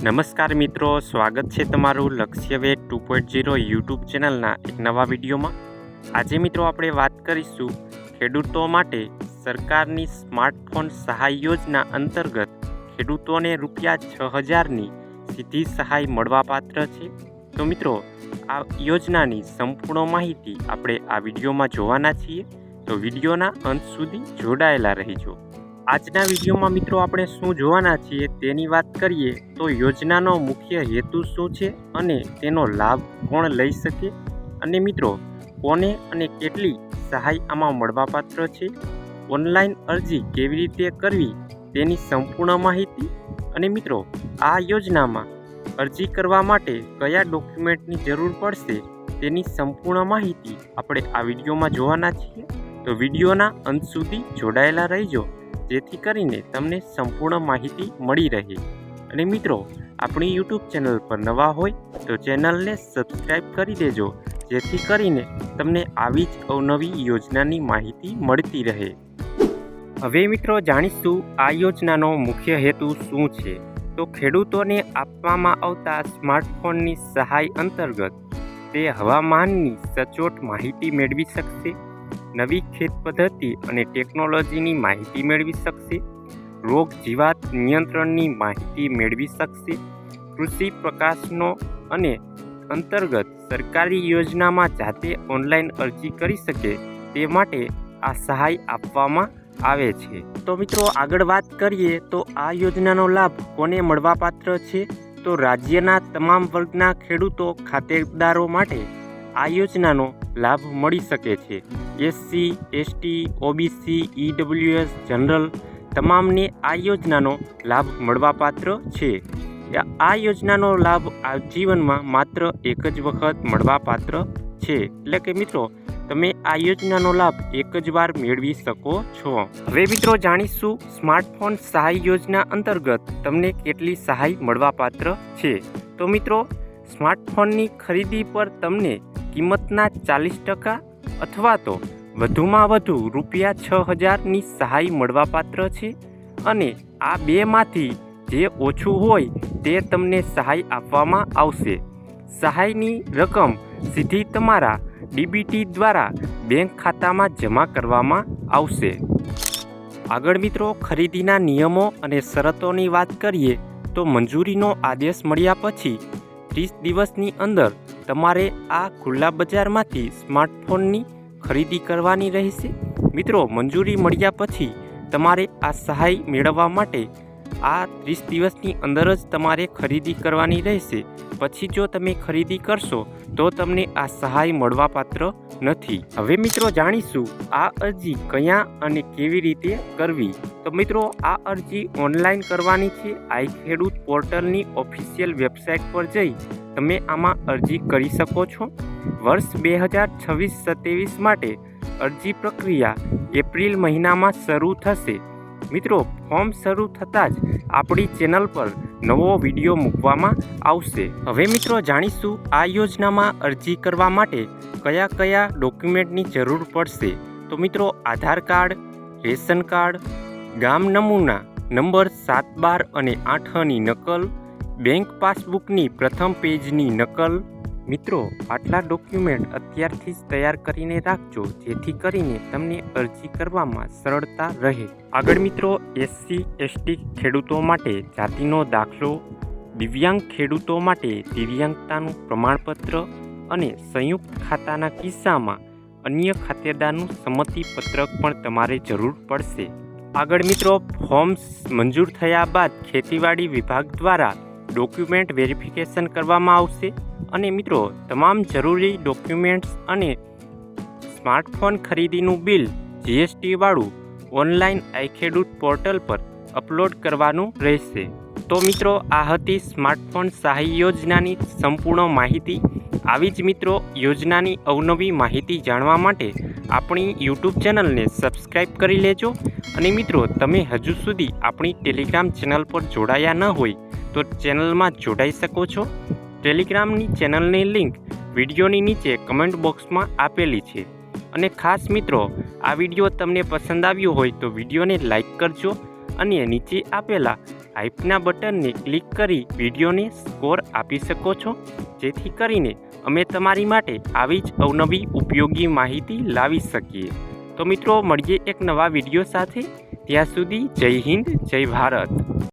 નમસ્કાર મિત્રો, સ્વાગત છે તમારું લક્ષ્યવેગ 2.0 યુટ્યુબ ચેનલના એક નવા વિડીયોમાં। આજે મિત્રો આપણે વાત કરીશું ખેડૂતો માટે સરકારની સ્માર્ટફોન સહાય યોજના અંતર્ગત ખેડૂતોને ₹6000ની સીધી સહાય મળવાપાત્ર છે। તો મિત્રો આ યોજનાની સંપૂર્ણ માહિતી આપણે આ વિડીયોમાં જોવાના છીએ, તો વિડીયોના અંત સુધી જોડાયેલા રહેજો। આજના વિડીયોમાં મિત્રો આપણે શું જોવાના છીએ તેની વાત કરીએ તો યોજનાનો મુખ્ય હેતુ શું છે અને તેનો લાભ કોણ લઈ શકે, અને મિત્રો કોને અને કેટલી સહાય આમાં મળવાપાત્ર છે, ઓનલાઈન અરજી કેવી રીતે કરવી તેની સંપૂર્ણ માહિતી, અને મિત્રો આ યોજનામાં અરજી કરવા માટે કયા ડોક્યુમેન્ટની જરૂર પડશે તેની સંપૂર્ણ માહિતી આપણે આ વિડીયોમાં જોવાના છીએ। તો વિડીયોના અંત સુધી જોડાયેલા રહેજો, જેથી કરીને તમને સંપૂર્ણ માહિતી મળી રહે। અને મિત્રો આપણી યુટ્યુબ ચેનલ પર નવા હોય તો ચેનલને સબસ્ક્રાઈબ કરી દેજો, જેથી કરીને તમને આવી જ અવનવી યોજનાની માહિતી મળતી રહે। હવે મિત્રો જાણીશું આ યોજનાનો મુખ્ય હેતુ શું છે। તો ખેડૂતોને આપવામાં આવતા સ્માર્ટફોનની સહાય અંતર્ગત તે હવામાનની સચોટ માહિતી મેળવી શકશે, નવી ખેત પદ્ધતિ અને ટેકનોલોજીની માહિતી મેળવી શકશે, રોગ જીવાત નિયંત્રણની માહિતી મેળવી શકશે, કૃષિ પ્રકાશનો અને અંતર્ગત સરકારી યોજનામાં જાતે ઓનલાઈન અરજી કરી શકે તે માટે આ સહાય આપવામાં આવે છે। તો મિત્રો આગળ વાત કરીએ તો આ યોજનાનો લાભ કોને મળવાપાત્ર છે। તો રાજ્યના તમામ વર્ગના ખેડૂતો ખાતેદારો માટે આ યોજનાનો લાભ મળી શકે છે। SC, ST, OBC, EWS, general તમામને આ યોજનાનો લાભ મળવાપાત્ર છે। આ યોજનાનો લાભ આજીવનમાં માત્ર એક જ વખત મળવાપાત્ર છે, એટલે કે મિત્રો તમે આ યોજનાનો લાભ એક જ વાર મેળવી શકો છો। હવે મિત્રો જાણીશું સ્માર્ટફોન સહાય યોજના અંતર્ગત તમને કેટલી સહાય મળવાપાત્ર છે। તો મિત્રો સ્માર્ટફોનની ખરીદી પર તમને કિંમતના 40% અથવા તો વધુમાં વધુ ₹6000ની સહાય મળવાપાત્ર છે, અને આ બેમાંથી જે ઓછું હોય તે તમને સહાય આપવામાં આવશે। સહાયની રકમ સીધી તમારા DBT દ્વારા બેંક ખાતામાં જમા કરવામાં આવશે। આગળ મિત્રો ખરીદીના નિયમો અને શરતોની વાત કરીએ તો મંજૂરીનો આદેશ મળ્યા પછી 30 દિવસની અંદર તમારે આ ખુલ્લા બજારમાંથી સ્માર્ટફોનની ખરીદી કરવાની રહેશે। મિત્રો મંજૂરી મળ્યા પછી તમારે આ સહાય મેળવવા માટે આ 30 દિવસની અંદર જ તમારે ખરીદી કરવાની રહેશે। પછી જો તમે ખરીદી કરશો તો તમને આ સહાય મળવાપાત્ર નથી। હવે મિત્રો જાણીશું આ અરજી ક્યાં અને કેવી રીતે કરવી। તો મિત્રો આ અરજી ઓનલાઈન કરવાની છે। આઈ ખેડૂત પોર્ટલની ઓફિશિયલ વેબસાઇટ પર જઈ તમે આમાં અરજી કરી શકો છો। વર્ષ 2026-27 માટે અરજી પ્રક્રિયા એપ્રિલ મહિનામાં શરૂ થશે। મિત્રો ફોર્મ શરૂ થતાં જ આપણી ચેનલ પર નવો વિડીયો મૂકવામાં આવશે। હવે મિત્રો જાણીશું આ યોજનામાં અરજી કરવા માટે કયા કયા ડોક્યુમેન્ટની જરૂર પડશે। તો મિત્રો આધાર કાર્ડ, રેશન કાર્ડ, ગામ નમૂના નંબર 7, 12 અને 8ની નકલ, બેંક પાસબુકની પ્રથમ પેજની નકલ। મિત્રો આટલા ડોક્યુમેન્ટ અત્યારથી જ તૈયાર કરીને રાખજો, જેથી કરીને તમને અરજી કરવામાં સરળતા રહે। આગળ મિત્રો SC, ST ખેડૂતો માટે જાતિનો દાખલો, દિવ્યાંગ ખેડૂતો માટે દિવ્યાંગતાનું પ્રમાણપત્ર અને સંયુક્ત ખાતાના કિસ્સામાં અન્ય ખાતેદારનું સંમતિપત્રક પણ તમારે જરૂર પડશે। આગળ મિત્રો ફોર્મ્સ મંજૂર થયા બાદ ખેતીવાડી વિભાગ દ્વારા ડોક્યુમેન્ટ વેરિફિકેશન કરવામાં આવશે, અને મિત્રો તમામ જરૂરી ડોક્યુમેન્ટ્સ અને સ્માર્ટફોન ખરીદીનું બિલ GST વાળું ઓનલાઈન આઈ ખેડૂત પોર્ટલ પર અપલોડ કરવાનું રહેશે। તો મિત્રો આ હતી સ્માર્ટફોન સહાય યોજનાની સંપૂર્ણ માહિતી। આવી જ મિત્રો યોજનાની અવનવી માહિતી જાણવા માટે આપણી યુટ્યુબ ચેનલને સબસ્ક્રાઈબ કરી લેજો, અને મિત્રો તમે હજુ સુધી આપણી ટેલિગ્રામ ચેનલ પર જોડાયા ન હોય તો ચેનલમાં જોડાઈ શકો છો। ટેલિગ્રામની ચેનલની લિંક વિડીયોની નીચે કમેન્ટ બોક્સમાં આપેલી છે। અને ખાસ મિત્રો આ વિડીયો તમને પસંદ આવ્યો હોય તો વિડીયોને લાઈક કરજો, અને નીચે આપેલા હાઇપના બટનને ક્લિક કરી વિડીયોને સ્કોર આપી શકો છો, જેથી કરીને અમે તમારી માટે આવી જ અવનવી ઉપયોગી માહિતી લાવી શકીએ. તો મિત્રો મળીએ એક નવા વિડીયો સાથે. ત્યાં સુધી જય હિન્દ, જય ભારત.